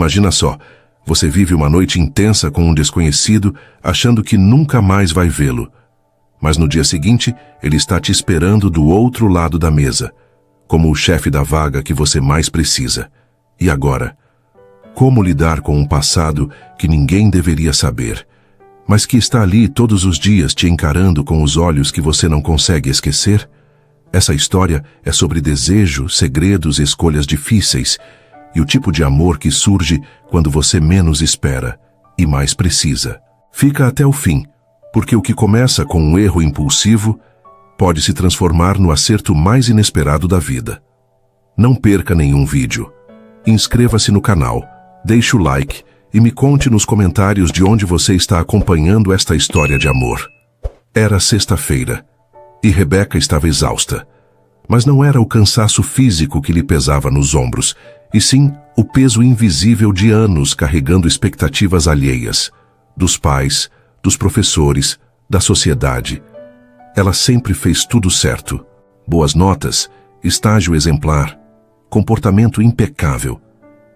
Imagina só, você vive uma noite intensa com um desconhecido, achando que nunca mais vai vê-lo. Mas no dia seguinte, ele está te esperando do outro lado da mesa, como o chefe da vaga que você mais precisa. E agora? Como lidar com um passado que ninguém deveria saber, mas que está ali todos os dias te encarando com os olhos que você não consegue esquecer? Essa história é sobre desejo, segredos e escolhas difíceis, e o tipo de amor que surge quando você menos espera e mais precisa. Fica até o fim, porque o que começa com um erro impulsivo pode se transformar no acerto mais inesperado da vida. Não perca nenhum vídeo. Inscreva-se no canal, deixe o like e me conte nos comentários de onde você está acompanhando esta história de amor. Era sexta-feira e Rebeca estava exausta. Mas não era o cansaço físico que lhe pesava nos ombros, e sim o peso invisível de anos carregando expectativas alheias, dos pais, dos professores, da sociedade. Ela sempre fez tudo certo. Boas notas, estágio exemplar, comportamento impecável.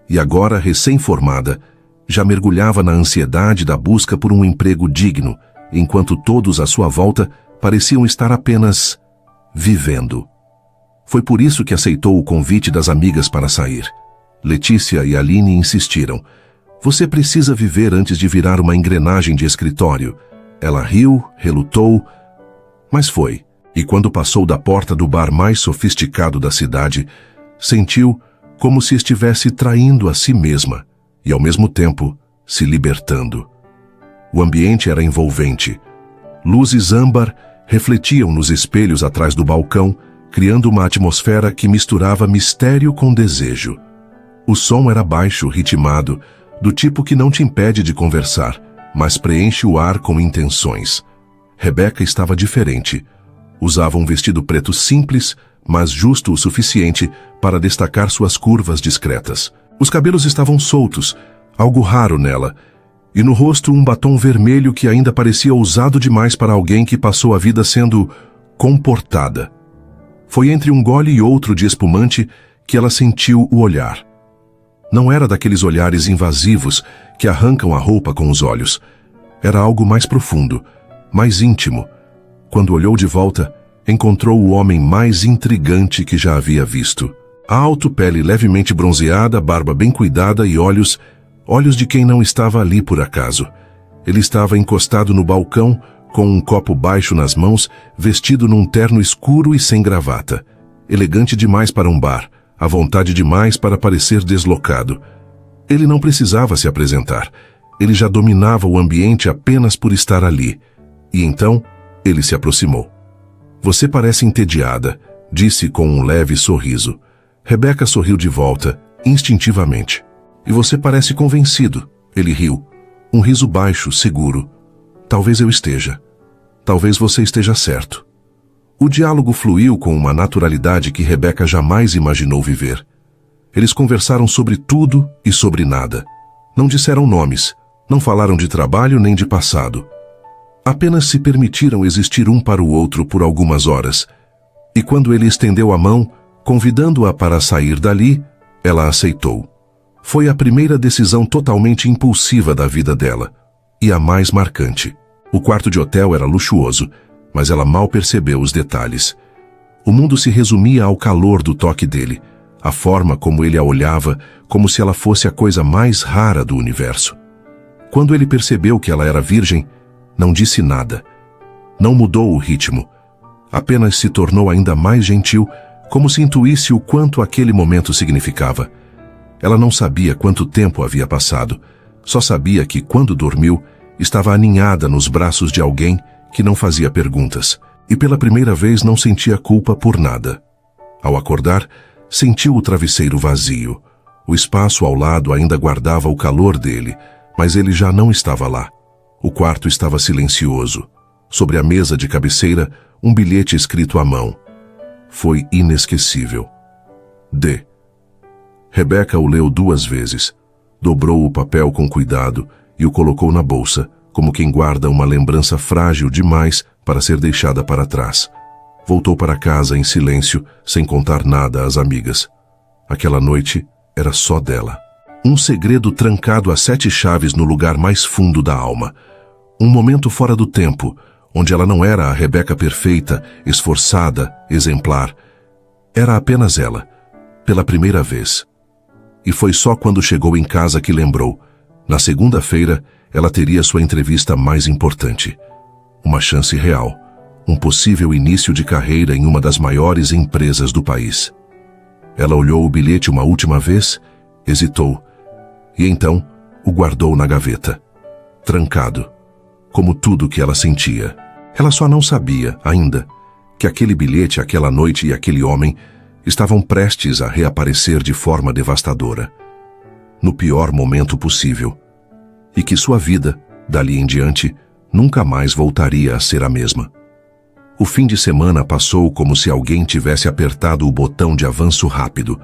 E agora, recém-formada, já mergulhava na ansiedade da busca por um emprego digno, enquanto todos à sua volta pareciam estar apenas vivendo. Foi por isso que aceitou o convite das amigas para sair. Letícia e Aline insistiram. Você precisa viver antes de virar uma engrenagem de escritório. Ela riu, relutou, mas foi. E quando passou da porta do bar mais sofisticado da cidade, sentiu como se estivesse traindo a si mesma e, ao mesmo tempo, se libertando. O ambiente era envolvente. Luzes âmbar refletiam nos espelhos atrás do balcão, criando uma atmosfera que misturava mistério com desejo. O som era baixo, ritmado, do tipo que não te impede de conversar, mas preenche o ar com intenções. Rebeca estava diferente. Usava um vestido preto simples, mas justo o suficiente para destacar suas curvas discretas. Os cabelos estavam soltos, algo raro nela, e no rosto um batom vermelho que ainda parecia ousado demais para alguém que passou a vida sendo comportada. Foi entre um gole e outro de espumante que ela sentiu o olhar. Não era daqueles olhares invasivos que arrancam a roupa com os olhos. Era algo mais profundo, mais íntimo. Quando olhou de volta, encontrou o homem mais intrigante que já havia visto. Alto, pele levemente bronzeada, barba bem cuidada e olhos de quem não estava ali por acaso. Ele estava encostado no balcão, com um copo baixo nas mãos, vestido num terno escuro e sem gravata. Elegante demais para um bar, à vontade demais para parecer deslocado. Ele não precisava se apresentar. Ele já dominava o ambiente apenas por estar ali. E então, ele se aproximou. Você parece entediada, disse com um leve sorriso. Rebeca sorriu de volta, instintivamente. E você parece convencido, ele riu. Um riso baixo, seguro. Talvez eu esteja. Talvez você esteja certo. O diálogo fluiu com uma naturalidade que Rebeca jamais imaginou viver. Eles conversaram sobre tudo e sobre nada. Não disseram nomes, não falaram de trabalho nem de passado. Apenas se permitiram existir um para o outro por algumas horas. E quando ele estendeu a mão, convidando-a para sair dali, ela aceitou. Foi a primeira decisão totalmente impulsiva da vida dela, e a mais marcante. O quarto de hotel era luxuoso, mas ela mal percebeu os detalhes. O mundo se resumia ao calor do toque dele, a forma como ele a olhava, como se ela fosse a coisa mais rara do universo. Quando ele percebeu que ela era virgem, não disse nada. Não mudou o ritmo. Apenas se tornou ainda mais gentil, como se intuísse o quanto aquele momento significava. Ela não sabia quanto tempo havia passado, só sabia que, quando dormiu, estava aninhada nos braços de alguém que não fazia perguntas, e pela primeira vez não sentia culpa por nada. Ao acordar, sentiu o travesseiro vazio. O espaço ao lado ainda guardava o calor dele, mas ele já não estava lá. O quarto estava silencioso. Sobre a mesa de cabeceira, um bilhete escrito à mão. Foi inesquecível. D. Rebeca o leu 2 vezes. Dobrou o papel com cuidado e o colocou na bolsa, como quem guarda uma lembrança frágil demais para ser deixada para trás. Voltou para casa em silêncio, sem contar nada às amigas. Aquela noite era só dela. Um segredo trancado a 7 chaves no lugar mais fundo da alma. Um momento fora do tempo, onde ela não era a Rebeca perfeita, esforçada, exemplar. Era apenas ela, pela primeira vez. E foi só quando chegou em casa que lembrou. Na segunda-feira, ela teria sua entrevista mais importante. Uma chance real, um possível início de carreira em uma das maiores empresas do país. Ela olhou o bilhete uma última vez, hesitou, e então o guardou na gaveta, trancado, como tudo que ela sentia. Ela só não sabia, ainda, que aquele bilhete, aquela noite e aquele homem estavam prestes a reaparecer de forma devastadora, no pior momento possível, e que sua vida, dali em diante, nunca mais voltaria a ser a mesma. O fim de semana passou como se alguém tivesse apertado o botão de avanço rápido.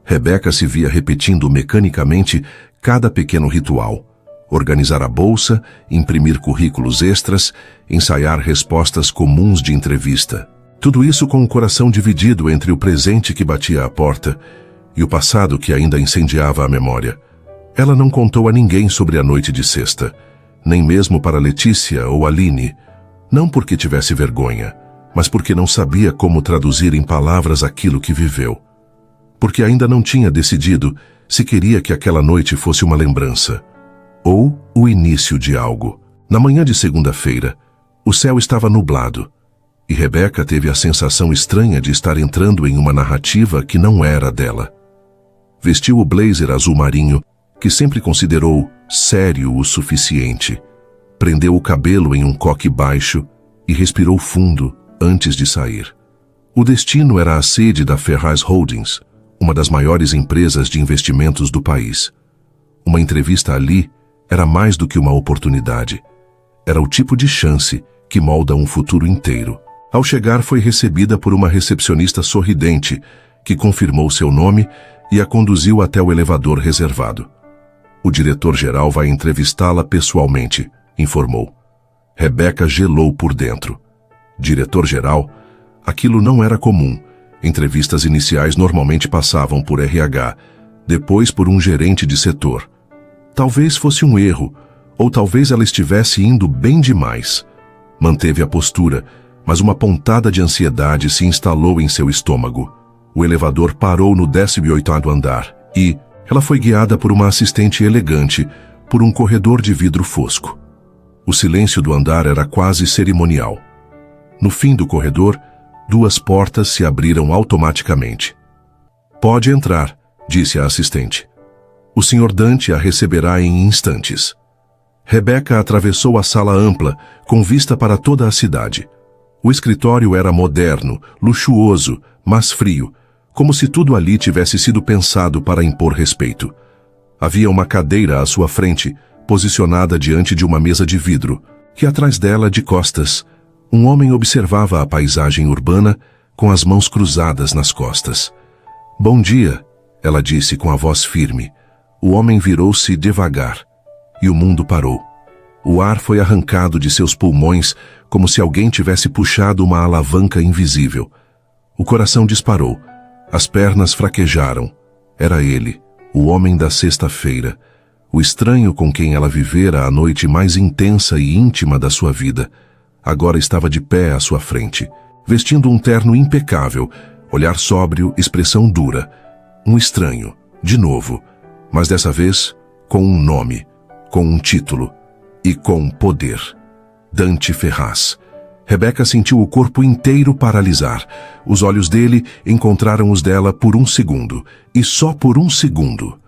Rebeca se via repetindo mecanicamente cada pequeno ritual. Organizar a bolsa, imprimir currículos extras, ensaiar respostas comuns de entrevista. Tudo isso com o coração dividido entre o presente que batia à porta e o passado que ainda incendiava a memória. Ela não contou a ninguém sobre a noite de sexta, nem mesmo para Letícia ou Aline, não porque tivesse vergonha, mas porque não sabia como traduzir em palavras aquilo que viveu. Porque ainda não tinha decidido se queria que aquela noite fosse uma lembrança ou o início de algo. Na manhã de segunda-feira, o céu estava nublado e Rebeca teve a sensação estranha de estar entrando em uma narrativa que não era dela. Vestiu o blazer azul marinho, que sempre considerou sério o suficiente. Prendeu o cabelo em um coque baixo e respirou fundo antes de sair. O destino era a sede da Ferraz Holdings, uma das maiores empresas de investimentos do país. Uma entrevista ali era mais do que uma oportunidade. Era o tipo de chance que molda um futuro inteiro. Ao chegar, foi recebida por uma recepcionista sorridente, que confirmou seu nome e a conduziu até o elevador reservado. O diretor-geral vai entrevistá-la pessoalmente, informou. Rebeca gelou por dentro. Diretor-geral? Aquilo não era comum. Entrevistas iniciais normalmente passavam por RH, depois por um gerente de setor. Talvez fosse um erro, ou talvez ela estivesse indo bem demais. Manteve a postura, mas uma pontada de ansiedade se instalou em seu estômago. O elevador parou no 18º andar e ela foi guiada por uma assistente elegante por um corredor de vidro fosco. O silêncio do andar era quase cerimonial. No fim do corredor, 2 portas se abriram automaticamente. "Pode entrar", disse a assistente. "O Sr. Dante a receberá em instantes." Rebeca atravessou a sala ampla, com vista para toda a cidade. O escritório era moderno, luxuoso, mas frio, como se tudo ali tivesse sido pensado para impor respeito. Havia uma cadeira à sua frente, posicionada diante de uma mesa de vidro, que atrás dela, de costas, um homem observava a paisagem urbana com as mãos cruzadas nas costas. "Bom dia", ela disse com a voz firme. O homem virou-se devagar, e o mundo parou. O ar foi arrancado de seus pulmões como se alguém tivesse puxado uma alavanca invisível. O coração disparou, as pernas fraquejaram. Era ele, o homem da sexta-feira, o estranho com quem ela vivera a noite mais intensa e íntima da sua vida. Agora estava de pé à sua frente, vestindo um terno impecável, olhar sóbrio, expressão dura. Um estranho, de novo, mas dessa vez com um nome, com um título e com poder. Dante Ferraz. Rebeca sentiu o corpo inteiro paralisar. Os olhos dele encontraram os dela por um segundo, e só por um segundo.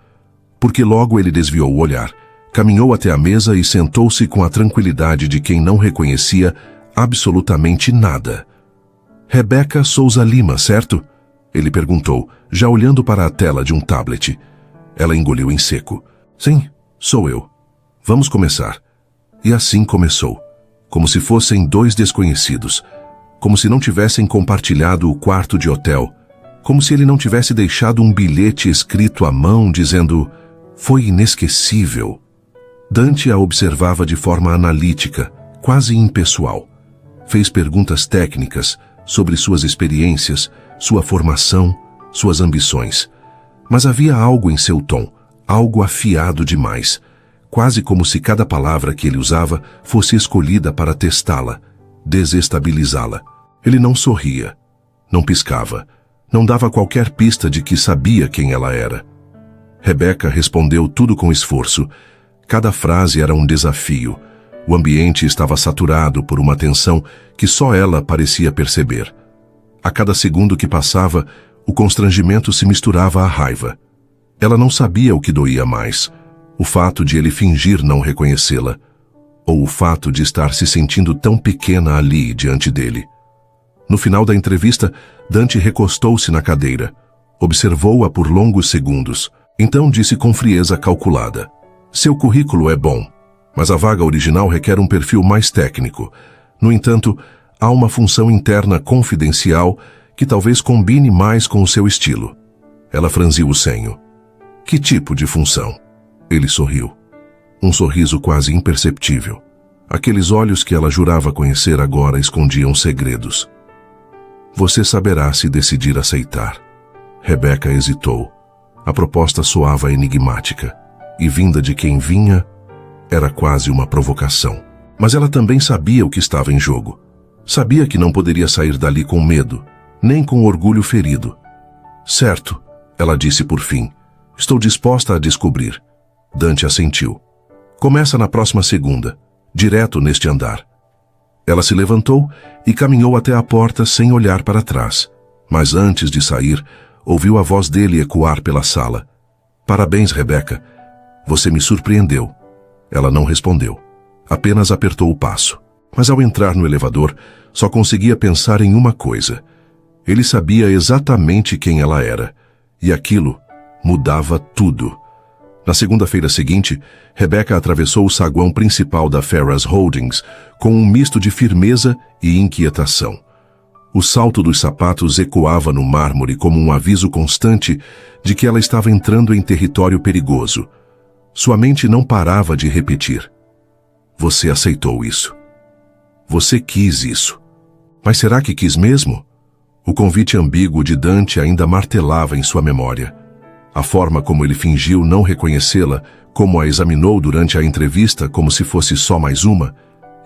Porque logo ele desviou o olhar, caminhou até a mesa e sentou-se com a tranquilidade de quem não reconhecia absolutamente nada. "Rebeca Souza Lima, certo?" ele perguntou, já olhando para a tela de um tablet. Ela engoliu em seco. "Sim, sou eu. Vamos começar." E assim começou, como se fossem 2 desconhecidos, como se não tivessem compartilhado o quarto de hotel, como se ele não tivesse deixado um bilhete escrito à mão dizendo: "Foi inesquecível." Dante a observava de forma analítica, quase impessoal. Fez perguntas técnicas sobre suas experiências, sua formação, suas ambições. Mas havia algo em seu tom, algo afiado demais, quase como se cada palavra que ele usava fosse escolhida para testá-la, desestabilizá-la. Ele não sorria, não piscava, não dava qualquer pista de que sabia quem ela era. Rebeca respondeu tudo com esforço. Cada frase era um desafio. O ambiente estava saturado por uma tensão que só ela parecia perceber. A cada segundo que passava, o constrangimento se misturava à raiva. Ela não sabia o que doía mais, o fato de ele fingir não reconhecê-la, ou o fato de estar se sentindo tão pequena ali diante dele. No final da entrevista, Dante recostou-se na cadeira. Observou-a por longos segundos. Então disse com frieza calculada: seu currículo é bom, mas a vaga original requer um perfil mais técnico. No entanto, há uma função interna confidencial que talvez combine mais com o seu estilo. Ela franziu o senho. Que tipo de função? Ele sorriu. Um sorriso quase imperceptível. Aqueles olhos que ela jurava conhecer agora escondiam segredos. Você saberá se decidir aceitar. Rebeca hesitou. A proposta soava enigmática, e vinda de quem vinha, era quase uma provocação. Mas ela também sabia o que estava em jogo. Sabia que não poderia sair dali com medo, nem com orgulho ferido. Certo, ela disse por fim. Estou disposta a descobrir. Dante assentiu. Começa na próxima segunda, direto neste andar. Ela se levantou e caminhou até a porta sem olhar para trás. Mas antes de sair, ouviu a voz dele ecoar pela sala. Parabéns, Rebeca. Você me surpreendeu. Ela não respondeu. Apenas apertou o passo. Mas ao entrar no elevador, só conseguia pensar em uma coisa. Ele sabia exatamente quem ela era. E aquilo mudava tudo. Na segunda-feira seguinte, Rebeca atravessou o saguão principal da Ferraz Holdings com um misto de firmeza e inquietação. O salto dos sapatos ecoava no mármore como um aviso constante de que ela estava entrando em território perigoso. Sua mente não parava de repetir. Você aceitou isso. Você quis isso. Mas será que quis mesmo? O convite ambíguo de Dante ainda martelava em sua memória. A forma como ele fingiu não reconhecê-la, como a examinou durante a entrevista como se fosse só mais uma,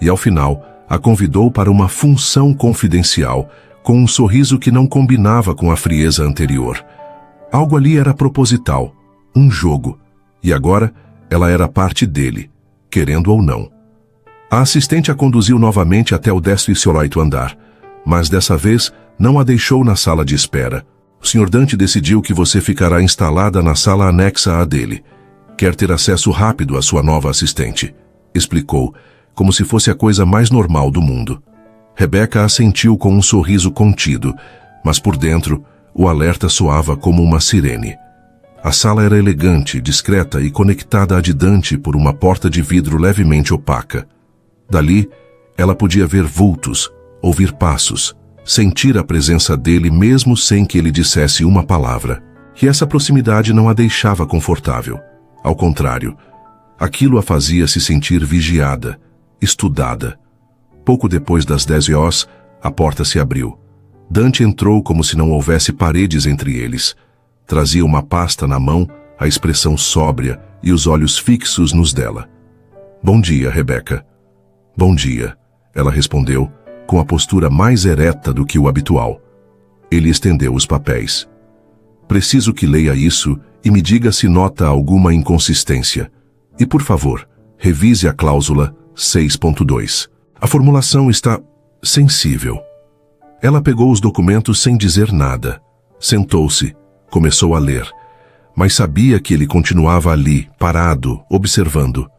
e ao final a convidou para uma função confidencial, com um sorriso que não combinava com a frieza anterior. Algo ali era proposital, um jogo, e agora ela era parte dele, querendo ou não. A assistente a conduziu novamente até o 18º andar, mas dessa vez não a deixou na sala de espera. O Sr. Dante decidiu que você ficará instalada na sala anexa à dele. Quer ter acesso rápido à sua nova assistente, explicou, como se fosse a coisa mais normal do mundo. Rebeca assentiu com um sorriso contido, mas por dentro o alerta soava como uma sirene. A sala era elegante, discreta e conectada à de Dante por uma porta de vidro levemente opaca. Dali, ela podia ver vultos, ouvir passos, sentir a presença dele mesmo sem que ele dissesse uma palavra. E essa proximidade não a deixava confortável. Ao contrário, aquilo a fazia se sentir vigiada, estudada. Pouco depois das 10 horas, a porta se abriu. Dante entrou como se não houvesse paredes entre eles. Trazia uma pasta na mão, a expressão sóbria e os olhos fixos nos dela. Bom dia, Rebeca. Bom dia, ela respondeu, com a postura mais ereta do que o habitual. Ele estendeu os papéis. Preciso que leia isso e me diga se nota alguma inconsistência. E, por favor, revise a cláusula 6.2. A formulação está sensível. Ela pegou os documentos sem dizer nada. Sentou-se, começou a ler, mas sabia que ele continuava ali, parado, observando.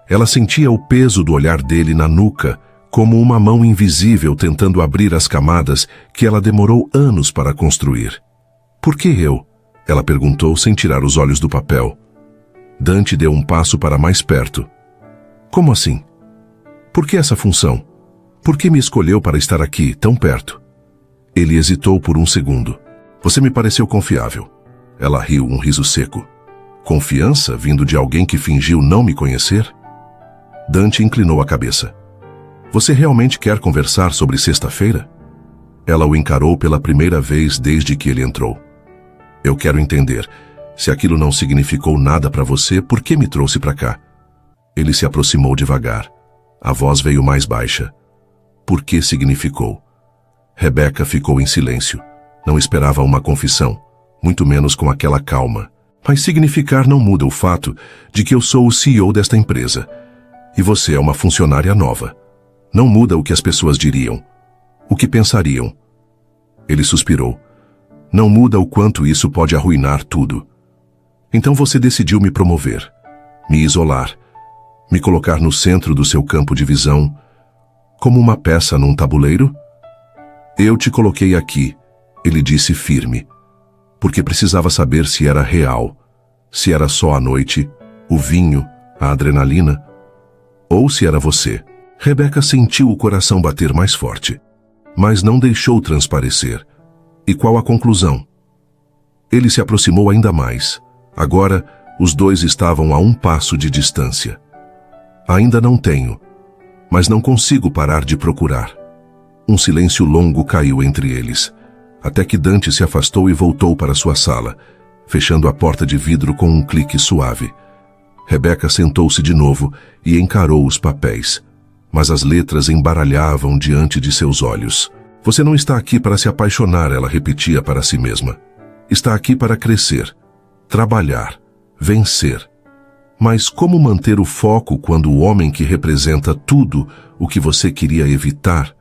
Ela sentia o peso do olhar dele na nuca, como uma mão invisível tentando abrir as camadas que ela demorou anos para construir. Por que eu? Ela perguntou sem tirar os olhos do papel. Dante deu um passo para mais perto. Como assim? Por que essa função? Por que me escolheu para estar aqui, tão perto? Ele hesitou por um segundo. Você me pareceu confiável. Ela riu, um riso seco. Confiança vindo de alguém que fingiu não me conhecer? Dante inclinou a cabeça. Você realmente quer conversar sobre sexta-feira? Ela o encarou pela primeira vez desde que ele entrou. Eu quero entender. Se aquilo não significou nada para você, por que me trouxe para cá? Ele se aproximou devagar. A voz veio mais baixa. Por que significou? Rebeca ficou em silêncio. Não esperava uma confissão, muito menos com aquela calma. Mas significar não muda o fato de que eu sou o CEO desta empresa. E você é uma funcionária nova. Não muda o que as pessoas diriam. O que pensariam? Ele suspirou. Não muda o quanto isso pode arruinar tudo. Então você decidiu me promover, me isolar, me colocar no centro do seu campo de visão, como uma peça num tabuleiro? Eu te coloquei aqui, ele disse firme, porque precisava saber se era real, se era só a noite, o vinho, a adrenalina, ou se era você. Rebeca sentiu o coração bater mais forte, mas não deixou transparecer. E qual a conclusão? Ele se aproximou ainda mais. Agora, os dois estavam a um passo de distância. Ainda não tenho, mas não consigo parar de procurar. Um silêncio longo caiu entre eles, até que Dante se afastou e voltou para sua sala, fechando a porta de vidro com um clique suave. Rebeca sentou-se de novo e encarou os papéis, mas as letras embaralhavam diante de seus olhos. Você não está aqui para se apaixonar, ela repetia para si mesma. Está aqui para crescer, trabalhar, vencer. Mas como manter o foco quando o homem que representa tudo o que você queria evitar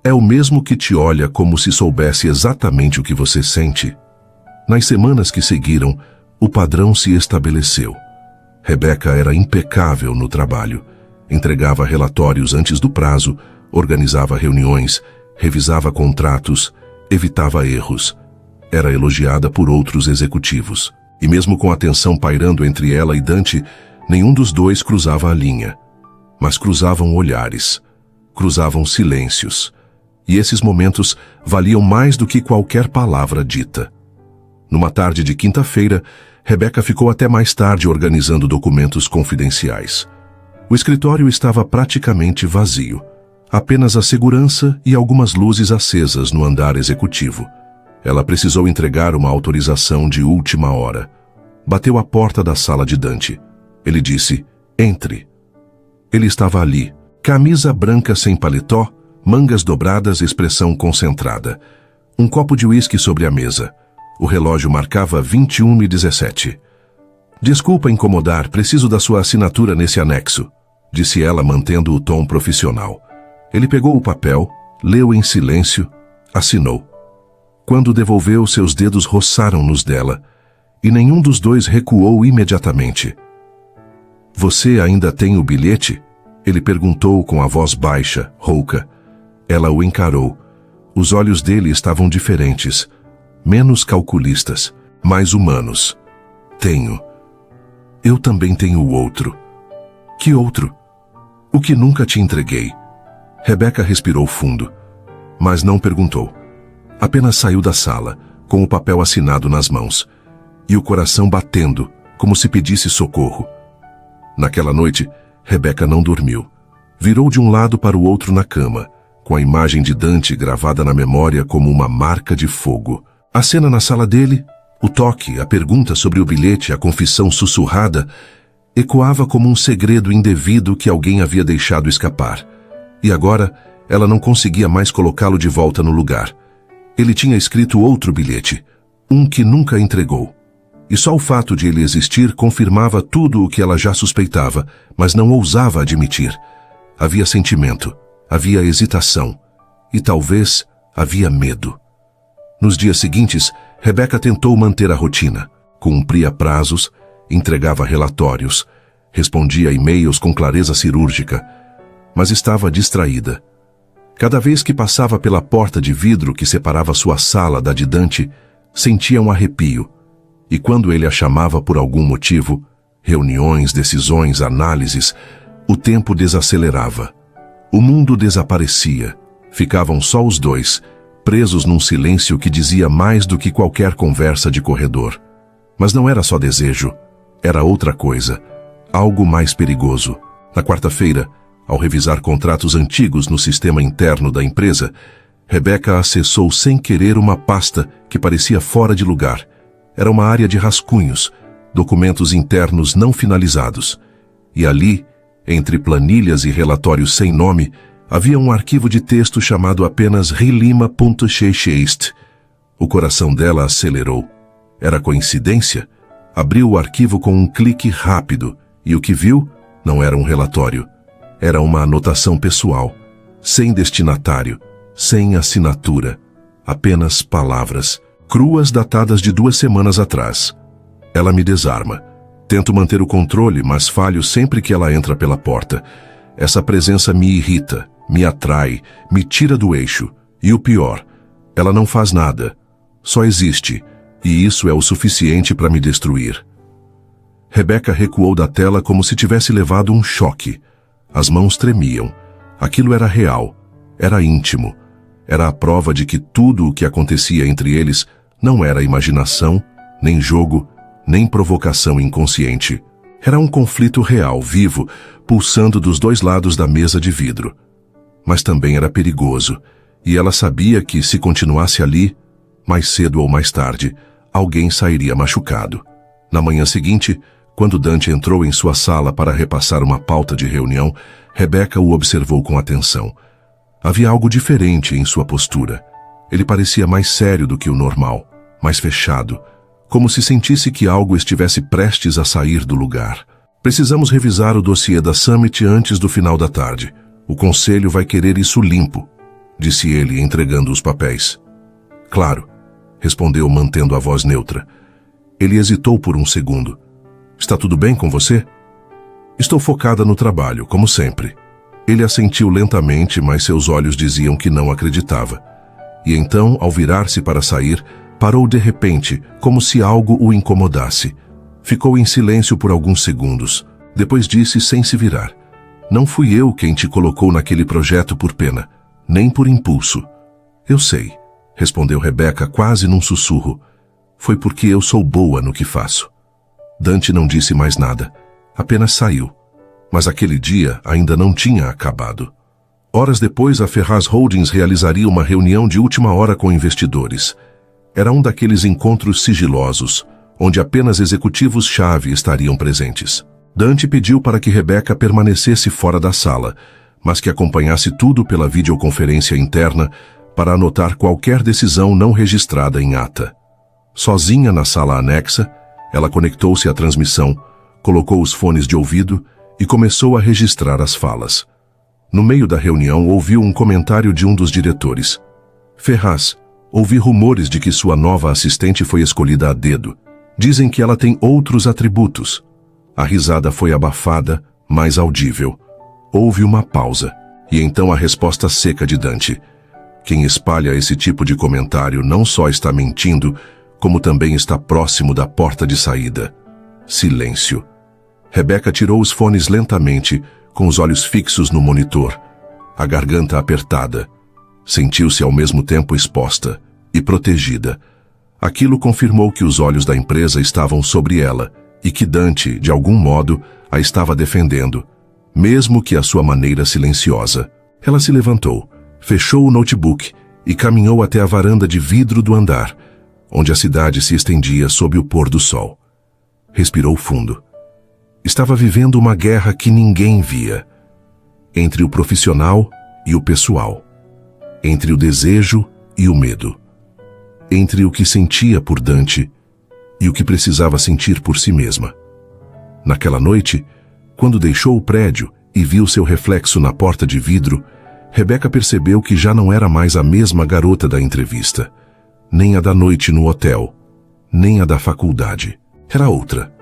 é o mesmo que te olha como se soubesse exatamente o que você sente? Nas semanas que seguiram, o padrão se estabeleceu. Rebeca era impecável no trabalho. Entregava relatórios antes do prazo, organizava reuniões, revisava contratos, evitava erros. Era elogiada por outros executivos. E mesmo com a tensão pairando entre ela e Dante, nenhum dos dois cruzava a linha. Mas cruzavam olhares, cruzavam silêncios. E esses momentos valiam mais do que qualquer palavra dita. Numa tarde de quinta-feira, Rebeca ficou até mais tarde organizando documentos confidenciais. O escritório estava praticamente vazio. Apenas a segurança e algumas luzes acesas no andar executivo. Ela precisou entregar uma autorização de última hora. Bateu à porta da sala de Dante. Ele disse, entre. Ele estava ali, camisa branca sem paletó, mangas dobradas, expressão concentrada. Um copo de uísque sobre a mesa. O relógio marcava 21h17. Desculpa incomodar, preciso da sua assinatura nesse anexo, disse ela mantendo o tom profissional. Ele pegou o papel, leu em silêncio, assinou. Quando devolveu, seus dedos roçaram nos dela, e nenhum dos dois recuou imediatamente. Você ainda tem o bilhete? Ele perguntou com a voz baixa, rouca. Ela o encarou. Os olhos dele estavam diferentes, menos calculistas, mais humanos. Tenho. Eu também tenho o outro. Que outro? O que nunca te entreguei. Rebeca respirou fundo, mas não perguntou. Apenas saiu da sala, com o papel assinado nas mãos, e o coração batendo, como se pedisse socorro. Naquela noite, Rebeca não dormiu. Virou de um lado para o outro na cama, com a imagem de Dante gravada na memória como uma marca de fogo. A cena na sala dele, o toque, a pergunta sobre o bilhete, a confissão sussurrada, ecoava como um segredo indevido que alguém havia deixado escapar. E agora, ela não conseguia mais colocá-lo de volta no lugar. Ele tinha escrito outro bilhete, um que nunca entregou. E só o fato de ele existir confirmava tudo o que ela já suspeitava, mas não ousava admitir. Havia sentimento, havia hesitação, e talvez havia medo. Nos dias seguintes, Rebeca tentou manter a rotina. Cumpria prazos, entregava relatórios, respondia e-mails com clareza cirúrgica, mas estava distraída. Cada vez que passava pela porta de vidro que separava sua sala da de Dante, sentia um arrepio. E quando ele a chamava por algum motivo, reuniões, decisões, análises, o tempo desacelerava. O mundo desaparecia. Ficavam só os dois, presos num silêncio que dizia mais do que qualquer conversa de corredor. Mas não era só desejo, era outra coisa, algo mais perigoso. Na quarta-feira, ao revisar contratos antigos no sistema interno da empresa, Rebeca acessou sem querer uma pasta que parecia fora de lugar. era uma área de rascunhos, documentos internos não finalizados. E ali, entre planilhas e relatórios sem nome, havia um arquivo de texto chamado apenas rilima.xxt. O coração dela acelerou. Era coincidência? Abriu o arquivo com um clique rápido e o que viu não era um relatório. Era uma anotação pessoal, sem destinatário, sem assinatura, apenas palavras, cruas datadas de 2 semanas atrás. Ela me desarma. Tento manter o controle, mas falho sempre que ela entra pela porta. Essa presença me irrita, me atrai, me tira do eixo. E o pior, ela não faz nada. Só existe, e isso é o suficiente para me destruir. Rebecca recuou da tela como se tivesse levado um choque. As mãos tremiam. Aquilo era real, era íntimo. Era a prova de que tudo o que acontecia entre eles não era imaginação, nem jogo, nem provocação inconsciente. Era um conflito real, vivo, pulsando dos 2 lados da mesa de vidro. Mas também era perigoso, e ela sabia que, se continuasse ali, mais cedo ou mais tarde, alguém sairia machucado. Na manhã seguinte, quando Dante entrou em sua sala para repassar uma pauta de reunião, Rebecca o observou com atenção. Havia algo diferente em sua postura. Ele parecia mais sério do que o normal, mais fechado, como se sentisse que algo estivesse prestes a sair do lugar. Precisamos revisar o dossiê da Summit antes do final da tarde. O conselho vai querer isso limpo, disse ele, entregando os papéis. Claro, respondeu mantendo a voz neutra. Ele hesitou por um segundo. Está tudo bem com você? Estou focada no trabalho, como sempre. Ele assentiu lentamente, mas seus olhos diziam que não acreditava. E então, ao virar-se para sair, parou de repente, como se algo o incomodasse. Ficou em silêncio por alguns segundos. Depois disse sem se virar. Não fui eu quem te colocou naquele projeto por pena, nem por impulso. Eu sei, respondeu Rebecca quase num sussurro. Foi porque eu sou boa no que faço. Dante não disse mais nada, apenas saiu. Mas aquele dia ainda não tinha acabado. Horas depois, a Ferraz Holdings realizaria uma reunião de última hora com investidores. Era um daqueles encontros sigilosos, onde apenas executivos-chave estariam presentes. Dante pediu para que Rebecca permanecesse fora da sala, mas que acompanhasse tudo pela videoconferência interna para anotar qualquer decisão não registrada em ata. Sozinha na sala anexa, ela conectou-se à transmissão, colocou os fones de ouvido e começou a registrar as falas. No meio da reunião, ouviu um comentário de um dos diretores. Ferraz, ouvi rumores de que sua nova assistente foi escolhida a dedo. Dizem que ela tem outros atributos. A risada foi abafada, mas audível. Houve uma pausa, e então a resposta seca de Dante. Quem espalha esse tipo de comentário não só está mentindo, como também está próximo da porta de saída. Silêncio. Rebecca tirou os fones lentamente, com os olhos fixos no monitor, a garganta apertada. Sentiu-se ao mesmo tempo exposta e protegida. Aquilo confirmou que os olhos da empresa estavam sobre ela e que Dante, de algum modo, a estava defendendo, mesmo que à sua maneira silenciosa. Ela se levantou, fechou o notebook e caminhou até a varanda de vidro do andar, onde a cidade se estendia sob o pôr do sol. Respirou fundo. Estava vivendo uma guerra que ninguém via, entre o profissional e o pessoal, entre o desejo e o medo, entre o que sentia por Dante e o que precisava sentir por si mesma. Naquela noite, quando deixou o prédio e viu seu reflexo na porta de vidro, Rebecca percebeu que já não era mais a mesma garota da entrevista, nem a da noite no hotel, nem a da faculdade. Era outra,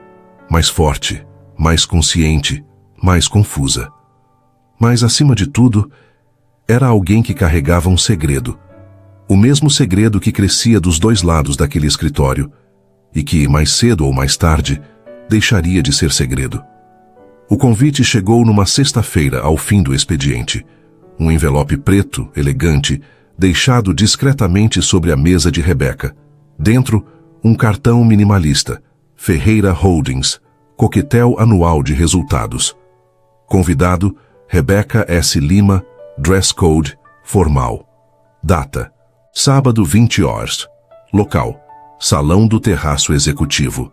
mais forte, mais consciente, mais confusa. Mas, acima de tudo, era alguém que carregava um segredo. O mesmo segredo que crescia dos 2 lados daquele escritório e que, mais cedo ou mais tarde, deixaria de ser segredo. O convite chegou numa sexta-feira ao fim do expediente. Um envelope preto, elegante, deixado discretamente sobre a mesa de Rebecca. Dentro, um cartão minimalista, Ferreira Holdings, coquetel anual de resultados. Convidado, Rebecca S. Lima, dress code, formal. Data, sábado 20 horas. Local, Salão do terraço executivo.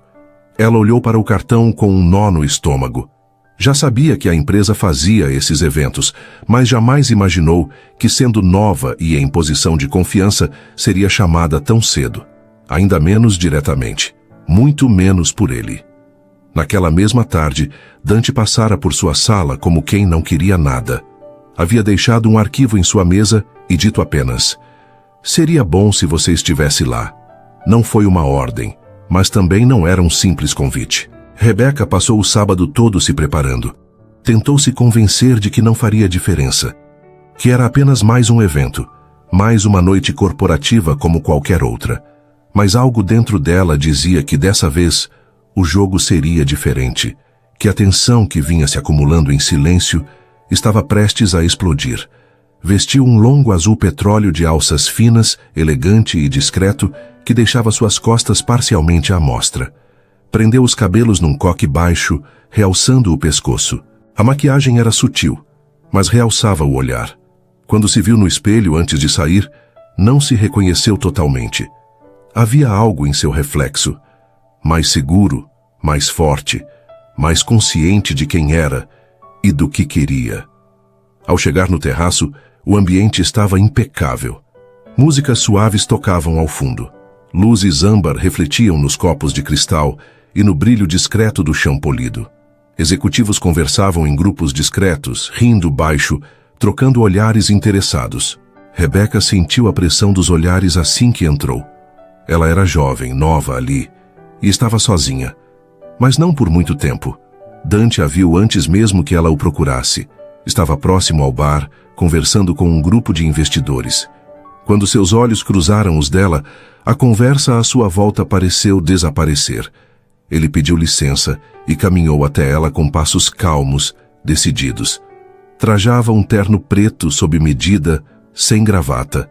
Ela olhou para o cartão com um nó no estômago. Já sabia que a empresa fazia esses eventos, mas jamais imaginou que, sendo nova e em posição de confiança, seria chamada tão cedo. Ainda menos diretamente. Muito menos por ele. Naquela mesma tarde, Dante passara por sua sala como quem não queria nada. Havia deixado um arquivo em sua mesa e dito apenas: "Seria bom se você estivesse lá." Não foi uma ordem, mas também não era um simples convite. Rebeca passou o sábado todo se preparando. Tentou se convencer de que não faria diferença, que era apenas mais um evento, mais uma noite corporativa como qualquer outra. Mas algo dentro dela dizia que dessa vez o jogo seria diferente, que a tensão que vinha se acumulando em silêncio estava prestes a explodir. Vestiu um longo azul petróleo de alças finas, elegante e discreto, que deixava suas costas parcialmente à mostra. Prendeu os cabelos num coque baixo, realçando o pescoço. A maquiagem era sutil, mas realçava o olhar. Quando se viu no espelho antes de sair, não se reconheceu totalmente. Havia algo em seu reflexo, mais seguro, mais forte, mais consciente de quem era e do que queria. Ao chegar no terraço, o ambiente estava impecável. Músicas suaves tocavam ao fundo. Luzes âmbar refletiam nos copos de cristal e no brilho discreto do chão polido. Executivos conversavam em grupos discretos, rindo baixo, trocando olhares interessados. Rebeca sentiu a pressão dos olhares assim que entrou. Ela era jovem, nova ali, e estava sozinha. Mas não por muito tempo. Dante a viu antes mesmo que ela o procurasse. Estava próximo ao bar, conversando com um grupo de investidores. Quando seus olhos cruzaram os dela, a conversa à sua volta pareceu desaparecer. Ele pediu licença e caminhou até ela com passos calmos, decididos. Trajava um terno preto sob medida, sem gravata,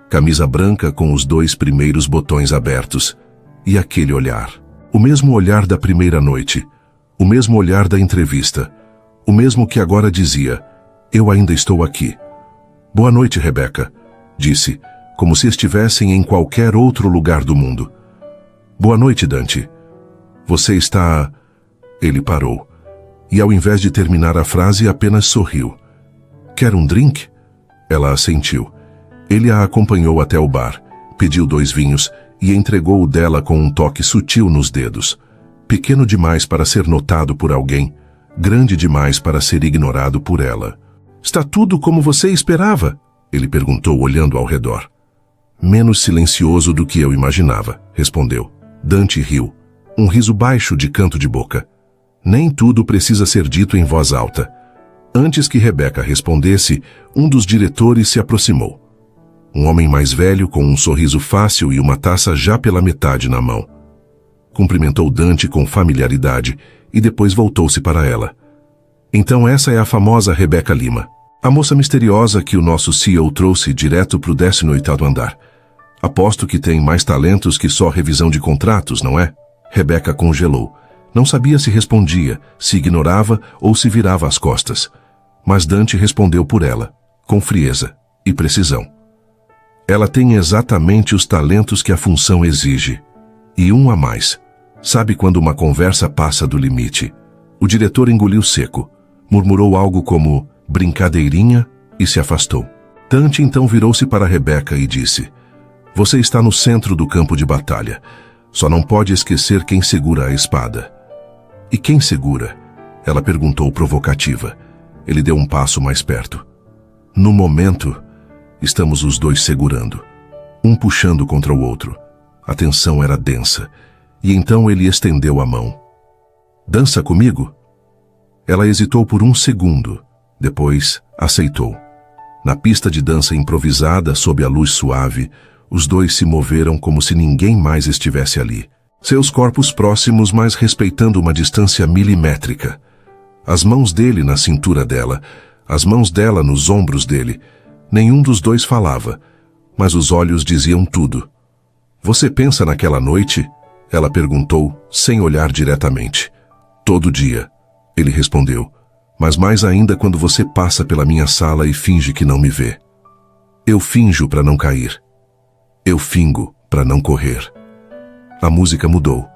camisa branca com os 2 primeiros botões abertos, e aquele olhar. O mesmo olhar da primeira noite, o mesmo olhar da entrevista, o mesmo que agora dizia: "Eu ainda estou aqui." "Boa noite, Rebeca", disse, como se estivessem em qualquer outro lugar do mundo. "Boa noite, Dante. Você está..." Ele parou, e ao invés de terminar a frase, apenas sorriu. "Quer um drink?" Ela assentiu. Ele a acompanhou até o bar, pediu 2 vinhos e entregou o dela com um toque sutil nos dedos. Pequeno demais para ser notado por alguém, grande demais para ser ignorado por ela. "Está tudo como você esperava?" Ele perguntou, olhando ao redor. "Menos silencioso do que eu imaginava", respondeu. Dante riu, um riso baixo de canto de boca. Nem tudo precisa ser dito em voz alta. Antes que Rebeca respondesse, um dos diretores se aproximou. Um homem mais velho, com um sorriso fácil e uma taça já pela metade na mão. Cumprimentou Dante com familiaridade e depois voltou-se para ela. "Então essa é a famosa Rebeca Lima, a moça misteriosa que o nosso CEO trouxe direto para o 18º andar. Aposto que tem mais talentos que só revisão de contratos, não é?" Rebeca congelou. Não sabia se respondia, se ignorava ou se virava as costas. Mas Dante respondeu por ela, com frieza e precisão. "Ela tem exatamente os talentos que a função exige. E um a mais. Sabe quando uma conversa passa do limite?" O diretor engoliu seco, murmurou algo como "brincadeirinha" e se afastou. Dante então virou-se para Rebeca e disse: "Você está no centro do campo de batalha. Só não pode esquecer quem segura a espada." "E quem segura?" Ela perguntou provocativa. Ele deu um passo mais perto. "No momento, estamos os 2 segurando, um puxando contra o outro." A tensão era densa, e então ele estendeu a mão. "Dança comigo?" Ela hesitou por um segundo, depois aceitou. Na pista de dança improvisada, sob a luz suave, os 2 se moveram como se ninguém mais estivesse ali. Seus corpos próximos, mas respeitando uma distância milimétrica. As mãos dele na cintura dela, as mãos dela nos ombros dele. Nenhum dos 2 falava, mas os olhos diziam tudo. "Você pensa naquela noite?" Ela perguntou, sem olhar diretamente. "Todo dia", ele respondeu, "mas mais ainda quando você passa pela minha sala e finge que não me vê. Eu finjo para não cair. Eu fingo para não correr." A música mudou,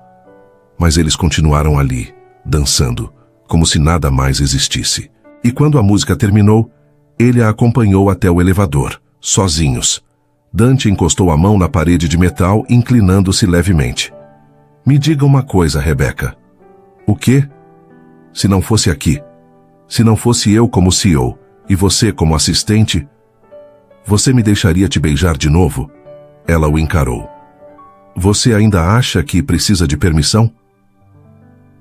mas eles continuaram ali, dançando, como se nada mais existisse. E quando a música terminou, ele a acompanhou até o elevador, sozinhos. Dante encostou a mão na parede de metal, inclinando-se levemente. Me diga uma coisa, Rebecca. O quê? Se não fosse aqui, se não fosse eu como CEO e você como assistente, você me deixaria te beijar de novo? Ela o encarou. Você ainda acha que precisa de permissão?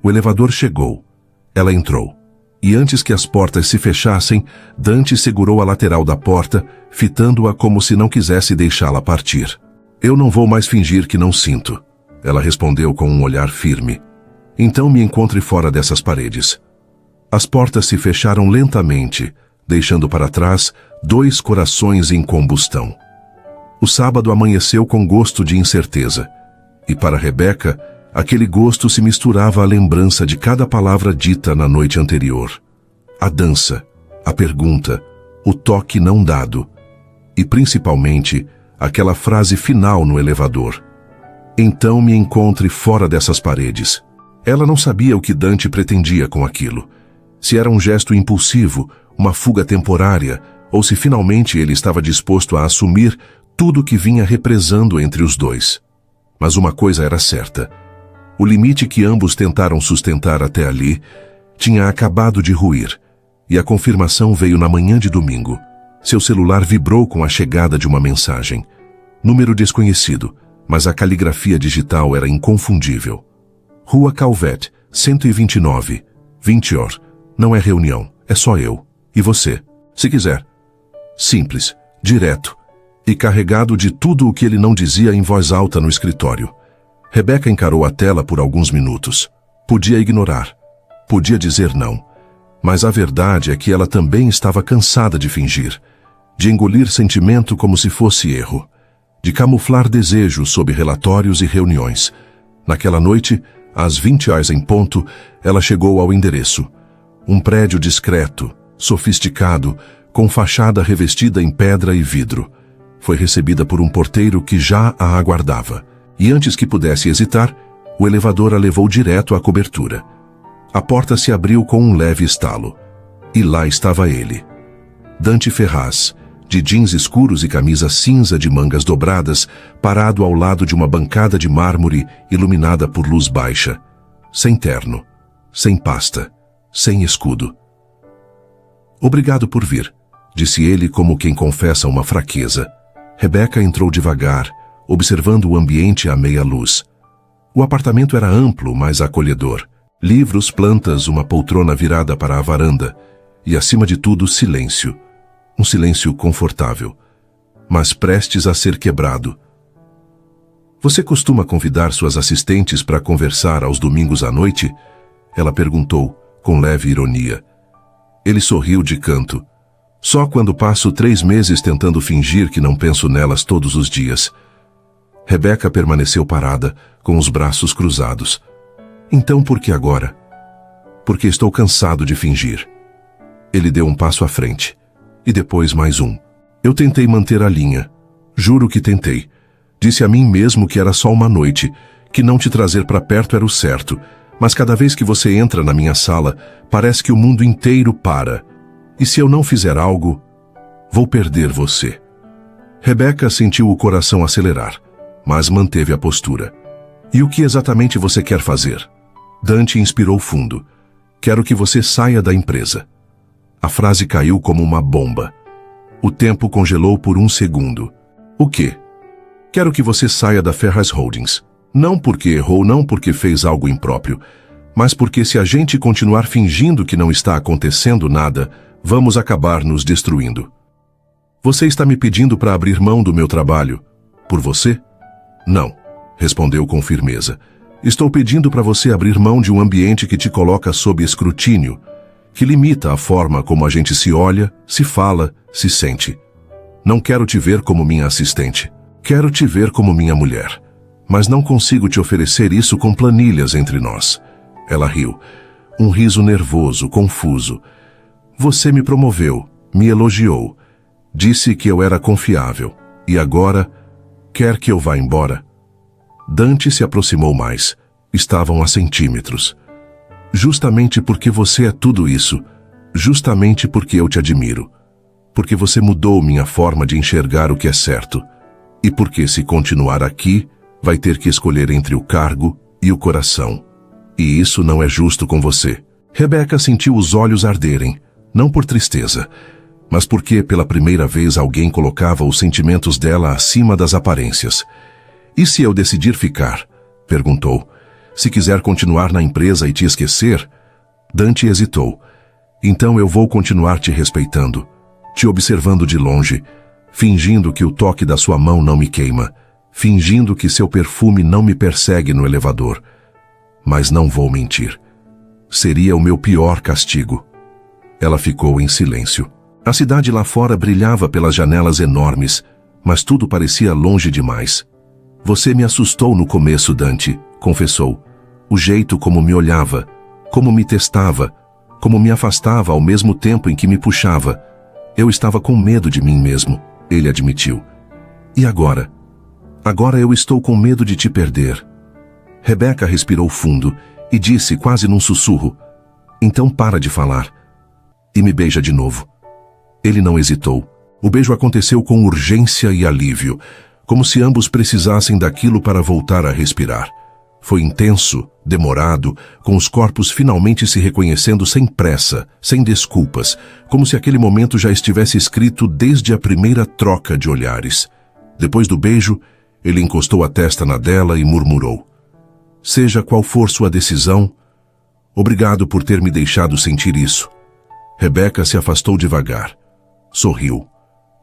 O elevador chegou. Ela entrou. E antes que as portas se fechassem, Dante segurou a lateral da porta, fitando-a como se não quisesse deixá-la partir. Eu não vou mais fingir que não sinto. Ela respondeu com um olhar firme. Então me encontre fora dessas paredes. As portas se fecharam lentamente, deixando para trás 2 corações em combustão. O sábado amanheceu com gosto de incerteza. E para Rebecca, aquele gosto se misturava à lembrança de cada palavra dita na noite anterior. A dança, a pergunta, o toque não dado. E principalmente, aquela frase final no elevador. Então me encontre fora dessas paredes. Ela não sabia o que Dante pretendia com aquilo. Se era um gesto impulsivo, uma fuga temporária, ou se finalmente ele estava disposto a assumir tudo o que vinha represando entre os dois. Mas uma coisa era certa. O limite que ambos tentaram sustentar até ali tinha acabado de ruir, e a confirmação veio na manhã de domingo. Seu celular vibrou com a chegada de uma mensagem. Número desconhecido, mas a caligrafia digital era inconfundível. Rua Calvet, 129, 20 horas. Não é reunião, é só eu. E você, se quiser. Simples, direto, e carregado de tudo o que ele não dizia em voz alta no escritório. Rebecca encarou a tela por alguns minutos. Podia ignorar, podia dizer não, mas a verdade é que ela também estava cansada de fingir, de engolir sentimento como se fosse erro, de camuflar desejo sob relatórios e reuniões. Naquela noite, às 20 horas em ponto, ela chegou ao endereço. Um prédio discreto, sofisticado, com fachada revestida em pedra e vidro. Foi recebida por um porteiro que já a aguardava. E antes que pudesse hesitar, o elevador a levou direto à cobertura. A porta se abriu com um leve estalo. E lá estava ele. Dante Ferraz, de jeans escuros e camisa cinza de mangas dobradas, parado ao lado de uma bancada de mármore iluminada por luz baixa. Sem terno, sem pasta, sem escudo. Obrigado por vir, disse ele como quem confessa uma fraqueza. Rebecca entrou devagar, observando o ambiente à meia luz. O apartamento era amplo, mas acolhedor. Livros, plantas, uma poltrona virada para a varanda. E, acima de tudo, silêncio. Um silêncio confortável, mas prestes a ser quebrado. Você costuma convidar suas assistentes para conversar aos domingos à noite? Ela perguntou, com leve ironia. Ele sorriu de canto. Só quando passo 3 meses tentando fingir que não penso nelas todos os dias. Rebecca permaneceu parada, com os braços cruzados. Então por que agora? Porque estou cansado de fingir. Ele deu um passo à frente. E depois mais um. Eu tentei manter a linha. Juro que tentei. Disse a mim mesmo que era só uma noite, que não te trazer para perto era o certo. Mas cada vez que você entra na minha sala, parece que o mundo inteiro para. E se eu não fizer algo, vou perder você. Rebecca sentiu o coração acelerar, mas manteve a postura. E o que exatamente você quer fazer? Dante inspirou fundo. Quero que você saia da empresa. A frase caiu como uma bomba. O tempo congelou por 1 segundo. O quê? Quero que você saia da Ferraz Holdings. Não porque errou, não porque fez algo impróprio, mas porque se a gente continuar fingindo que não está acontecendo nada, vamos acabar nos destruindo. Você está me pedindo para abrir mão do meu trabalho? Por você? Não, respondeu com firmeza. Estou pedindo para você abrir mão de um ambiente que te coloca sob escrutínio, que limita a forma como a gente se olha, se fala, se sente. Não quero te ver como minha assistente. Quero te ver como minha mulher. Mas não consigo te oferecer isso com planilhas entre nós. Ela riu. Um riso nervoso, confuso. Você me promoveu, me elogiou. Disse que eu era confiável. E agora, quer que eu vá embora? Dante se aproximou mais. Estavam a centímetros. Justamente porque você é tudo isso. Justamente porque eu te admiro. Porque você mudou minha forma de enxergar o que é certo. E porque, se continuar aqui, vai ter que escolher entre o cargo e o coração. E isso não é justo com você. Rebeca sentiu os olhos arderem, não por tristeza, mas porque pela primeira vez alguém colocava os sentimentos dela acima das aparências. E se eu decidir ficar? Perguntou. Se quiser continuar na empresa e te esquecer? Dante hesitou. Então eu vou continuar te respeitando, te observando de longe, fingindo que o toque da sua mão não me queima, fingindo que seu perfume não me persegue no elevador. Mas não vou mentir. Seria o meu pior castigo. Ela ficou em silêncio. A cidade lá fora brilhava pelas janelas enormes, mas tudo parecia longe demais. Você me assustou no começo, Dante, confessou. O jeito como me olhava, como me testava, como me afastava ao mesmo tempo em que me puxava. Eu estava com medo de mim mesmo, ele admitiu. E agora? Agora eu estou com medo de te perder. Rebeca respirou fundo e disse quase num sussurro, então para de falar. E me beija de novo. Ele não hesitou. O beijo aconteceu com urgência e alívio, como se ambos precisassem daquilo para voltar a respirar. Foi intenso, demorado, com os corpos finalmente se reconhecendo sem pressa, sem desculpas, como se aquele momento já estivesse escrito desde a primeira troca de olhares. Depois do beijo, ele encostou a testa na dela e murmurou. Seja qual for sua decisão, obrigado por ter me deixado sentir isso. Rebeca se afastou devagar. Sorriu,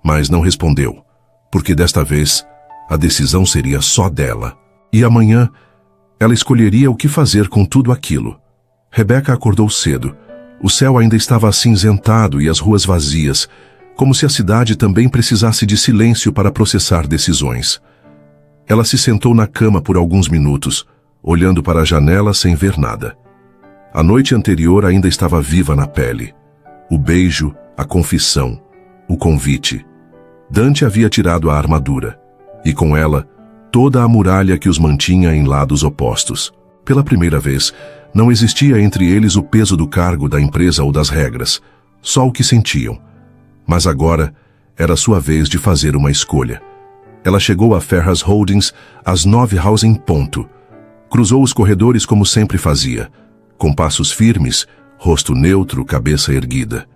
mas não respondeu, porque desta vez a decisão seria só dela. E amanhã ela escolheria o que fazer com tudo aquilo. Rebeca acordou cedo. O céu ainda estava acinzentado e as ruas vazias, como se a cidade também precisasse de silêncio para processar decisões. Ela se sentou na cama por alguns minutos, olhando para a janela sem ver nada. A noite anterior ainda estava viva na pele. O beijo, a confissão, o convite. Dante havia tirado a armadura, e com ela, toda a muralha que os mantinha em lados opostos. Pela primeira vez, não existia entre eles o peso do cargo, da empresa ou das regras, só o que sentiam. Mas agora, era sua vez de fazer uma escolha. Ela chegou a Ferraz Holdings às 9h em ponto. Cruzou os corredores como sempre fazia, com passos firmes, rosto neutro, cabeça erguida.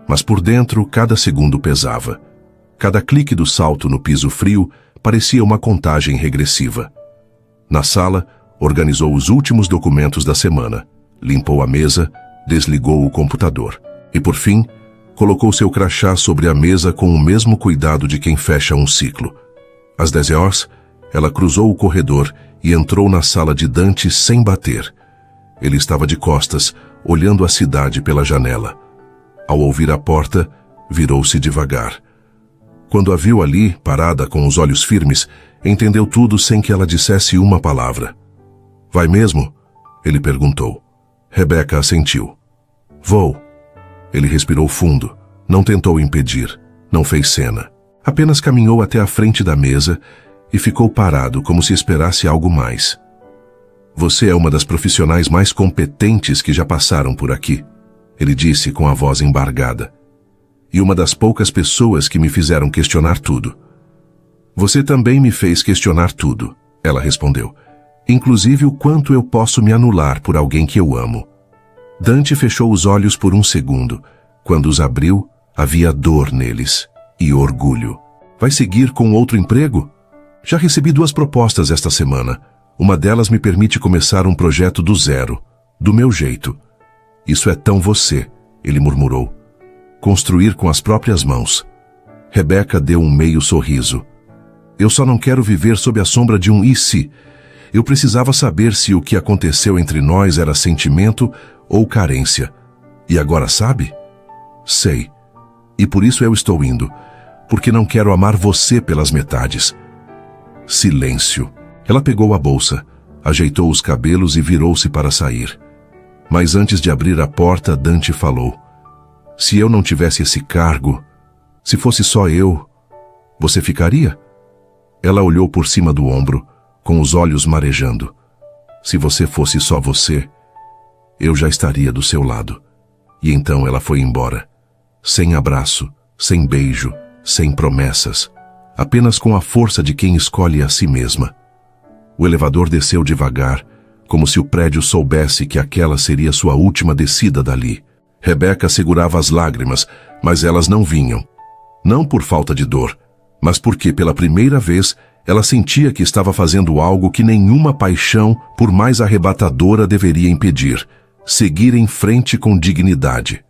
Mas por dentro, cada segundo pesava. Cada clique do salto no piso frio parecia uma contagem regressiva. Na sala, organizou os últimos documentos da semana, limpou a mesa, desligou o computador. E por fim, colocou seu crachá sobre a mesa com o mesmo cuidado de quem fecha um ciclo. Às 10h, ela cruzou o corredor e entrou na sala de Dante sem bater. Ele estava de costas, olhando a cidade pela janela. Ao ouvir a porta, virou-se devagar. Quando a viu ali, parada com os olhos firmes, entendeu tudo sem que ela dissesse uma palavra. Vai mesmo? Ele perguntou. Rebeca assentiu. Vou. Ele respirou fundo, não tentou impedir, não fez cena. Apenas caminhou até a frente da mesa e ficou parado como se esperasse algo mais. Você é uma das profissionais mais competentes que já passaram por aqui, ele disse com a voz embargada. E uma das poucas pessoas que me fizeram questionar tudo. Você também me fez questionar tudo, ela respondeu. Inclusive o quanto eu posso me anular por alguém que eu amo. Dante fechou os olhos por um segundo. Quando os abriu, havia dor neles e orgulho. Vai seguir com outro emprego? Já recebi 2 propostas esta semana. Uma delas me permite começar um projeto do zero, do meu jeito. Isso é tão você, ele murmurou. Construir com as próprias mãos. Rebeca deu um meio sorriso. Eu só não quero viver sob a sombra de um e se. Eu precisava saber se o que aconteceu entre nós era sentimento ou carência. E agora sabe? Sei. E por isso eu estou indo. Porque não quero amar você pelas metades. Silêncio. Ela pegou a bolsa, ajeitou os cabelos e virou-se para sair. Mas antes de abrir a porta, Dante falou. Se eu não tivesse esse cargo, se fosse só eu, você ficaria? Ela olhou por cima do ombro, com os olhos marejando. Se você fosse só você, eu já estaria do seu lado. E então ela foi embora, sem abraço, sem beijo, sem promessas, apenas com a força de quem escolhe a si mesma. O elevador desceu devagar, como se o prédio soubesse que aquela seria sua última descida dali. Rebeca segurava as lágrimas, mas elas não vinham. Não por falta de dor, mas porque pela primeira vez ela sentia que estava fazendo algo que nenhuma paixão, por mais arrebatadora, deveria impedir: seguir em frente com dignidade.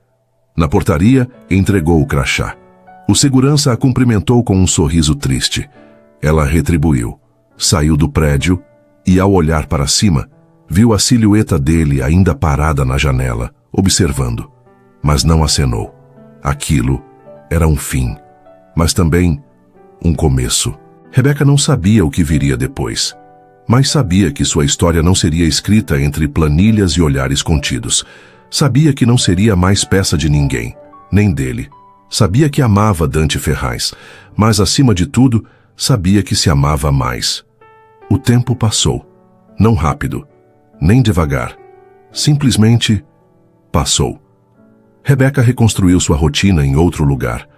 Na portaria, entregou o crachá. O segurança a cumprimentou com um sorriso triste. Ela retribuiu. Saiu do prédio e, ao olhar para cima, viu a silhueta dele ainda parada na janela, observando. Mas não acenou. Aquilo era um fim, mas também um começo. Rebeca não sabia o que viria depois, mas sabia que sua história não seria escrita entre planilhas e olhares contidos. Sabia que não seria mais peça de ninguém, nem dele. Sabia que amava Dante Ferraz, mas, acima de tudo, sabia que se amava mais. O tempo passou. Não rápido, nem devagar. Simplesmente passou. Rebeca reconstruiu sua rotina em outro lugar.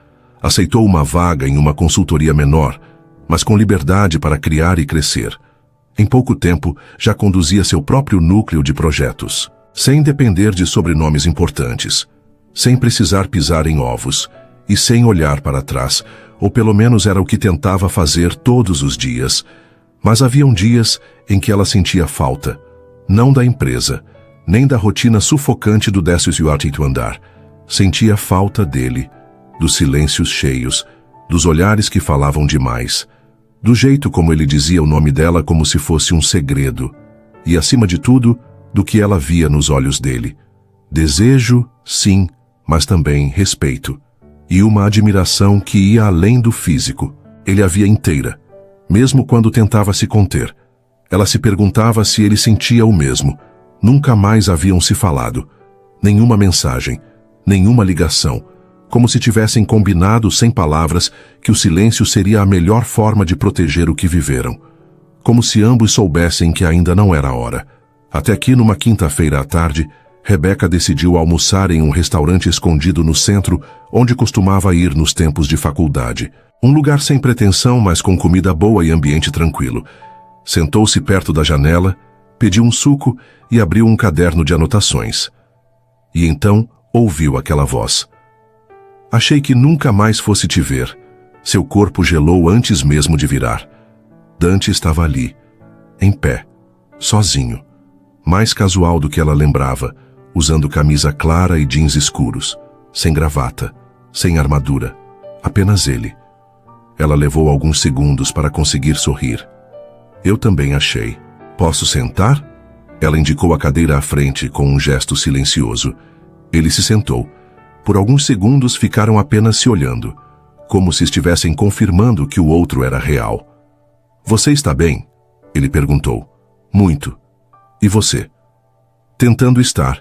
Aceitou uma vaga em uma consultoria menor, mas com liberdade para criar e crescer. Em pouco tempo, já conduzia seu próprio núcleo de projetos, sem depender de sobrenomes importantes, sem precisar pisar em ovos e sem olhar para trás, ou pelo menos era o que tentava fazer todos os dias. Mas haviam dias em que ela sentia falta, não da empresa, nem da rotina sufocante do 18º andar. Sentia falta dele, dos silêncios cheios, dos olhares que falavam demais, do jeito como ele dizia o nome dela como se fosse um segredo, e, acima de tudo, do que ela via nos olhos dele. Desejo, sim, mas também respeito. E uma admiração que ia além do físico. Ele a via inteira, mesmo quando tentava se conter. Ela se perguntava se ele sentia o mesmo. Nunca mais haviam se falado. Nenhuma mensagem, nenhuma ligação. Como se tivessem combinado sem palavras que o silêncio seria a melhor forma de proteger o que viveram. Como se ambos soubessem que ainda não era a hora. Até que, numa quinta-feira à tarde, Rebeca decidiu almoçar em um restaurante escondido no centro, onde costumava ir nos tempos de faculdade. Um lugar sem pretensão, mas com comida boa e ambiente tranquilo. Sentou-se perto da janela, pediu um suco e abriu um caderno de anotações. E então ouviu aquela voz. Achei que nunca mais fosse te ver. Seu corpo gelou antes mesmo de virar. Dante estava ali, em pé, sozinho, mais casual do que ela lembrava, usando camisa clara e jeans escuros, sem gravata, sem armadura, apenas ele. Ela levou alguns segundos para conseguir sorrir. Eu também achei. Posso sentar? Ela indicou a cadeira à frente com um gesto silencioso. Ele se sentou. Por alguns segundos ficaram apenas se olhando, como se estivessem confirmando que o outro era real. Você está bem? Ele perguntou. Muito. E você? Tentando estar,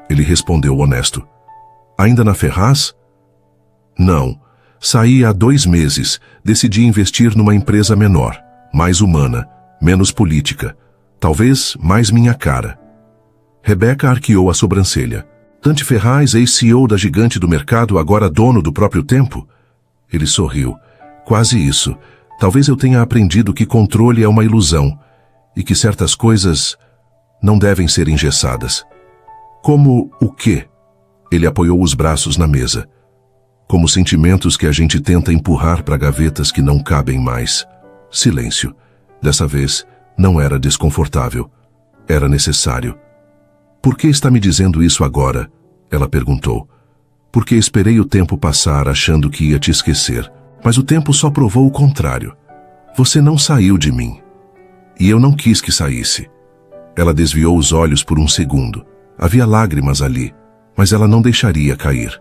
ele respondeu honesto. Ainda na Ferraz? Não. Saí há 2 meses. Decidi investir numa empresa menor, mais humana, menos política. Talvez mais minha cara. Rebeca arqueou a sobrancelha. Dante Ferraz, ex-CEO da gigante do mercado, agora dono do próprio tempo? Ele sorriu. Quase isso. Talvez eu tenha aprendido que controle é uma ilusão e que certas coisas não devem ser engessadas. Como o quê? Ele apoiou os braços na mesa. Como sentimentos que a gente tenta empurrar para gavetas que não cabem mais. Silêncio. Dessa vez, não era desconfortável. Era necessário. Por que está me dizendo isso agora? Ela perguntou. Porque esperei o tempo passar achando que ia te esquecer. Mas o tempo só provou o contrário. Você não saiu de mim. E eu não quis que saísse. Ela desviou os olhos por um segundo. Havia lágrimas ali, mas ela não deixaria cair.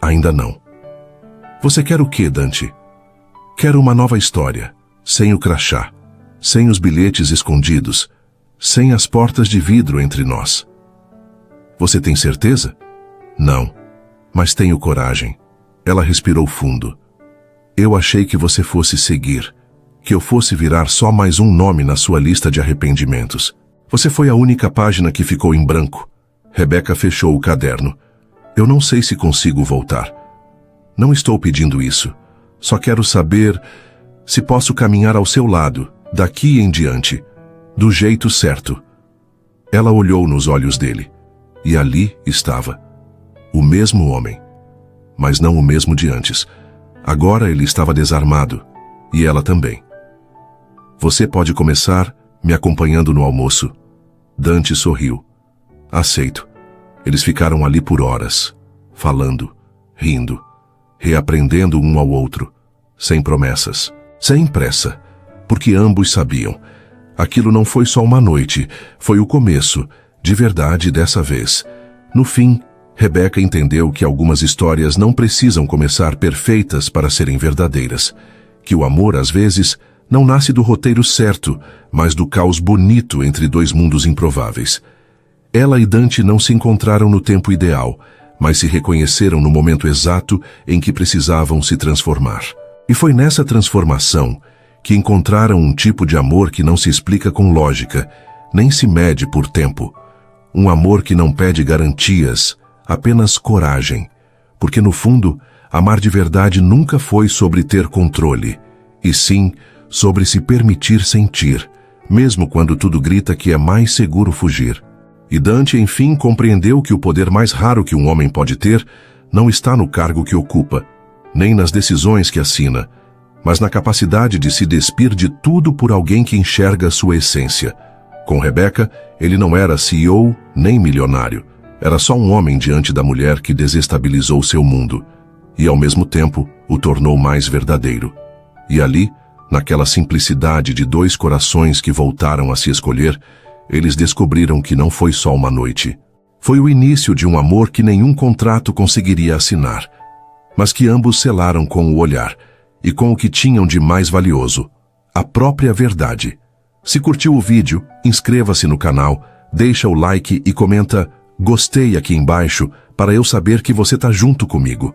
Ainda não. Você quer o quê, Dante? Quero uma nova história, sem o crachá, sem os bilhetes escondidos, sem as portas de vidro entre nós. Você tem certeza? Não, mas tenho coragem. Ela respirou fundo. Eu achei que você fosse seguir, que eu fosse virar só mais um nome na sua lista de arrependimentos. Você foi a única página que ficou em branco. Rebeca fechou o caderno. Eu não sei se consigo voltar. Não estou pedindo isso. Só quero saber se posso caminhar ao seu lado, daqui em diante, do jeito certo. Ela olhou nos olhos dele, e ali estava. O mesmo homem, mas não o mesmo de antes. Agora ele estava desarmado, e ela também. Você pode começar me acompanhando no almoço. Dante sorriu. Aceito. Eles ficaram ali por horas, falando, rindo, reaprendendo um ao outro, sem promessas, sem pressa, porque ambos sabiam. Aquilo não foi só uma noite, foi o começo, de verdade dessa vez. No fim, Rebeca entendeu que algumas histórias não precisam começar perfeitas para serem verdadeiras, que o amor, às vezes, não nasce do roteiro certo, mas do caos bonito entre dois mundos improváveis. Ela e Dante não se encontraram no tempo ideal, mas se reconheceram no momento exato em que precisavam se transformar. E foi nessa transformação que encontraram um tipo de amor que não se explica com lógica, nem se mede por tempo. Um amor que não pede garantias, apenas coragem. Porque no fundo, amar de verdade nunca foi sobre ter controle, e sim sobre se permitir sentir, mesmo quando tudo grita que é mais seguro fugir. E Dante, enfim, compreendeu que o poder mais raro que um homem pode ter não está no cargo que ocupa, nem nas decisões que assina, mas na capacidade de se despir de tudo por alguém que enxerga sua essência. Com Rebeca, ele não era CEO nem milionário. Era só um homem diante da mulher que desestabilizou seu mundo e, ao mesmo tempo, o tornou mais verdadeiro. E ali, naquela simplicidade de dois corações que voltaram a se escolher, eles descobriram que não foi só uma noite. Foi o início de um amor que nenhum contrato conseguiria assinar, mas que ambos selaram com o olhar e com o que tinham de mais valioso, a própria verdade. Se curtiu o vídeo, inscreva-se no canal, deixa o like e comenta "Gostei" aqui embaixo para eu saber que você está junto comigo.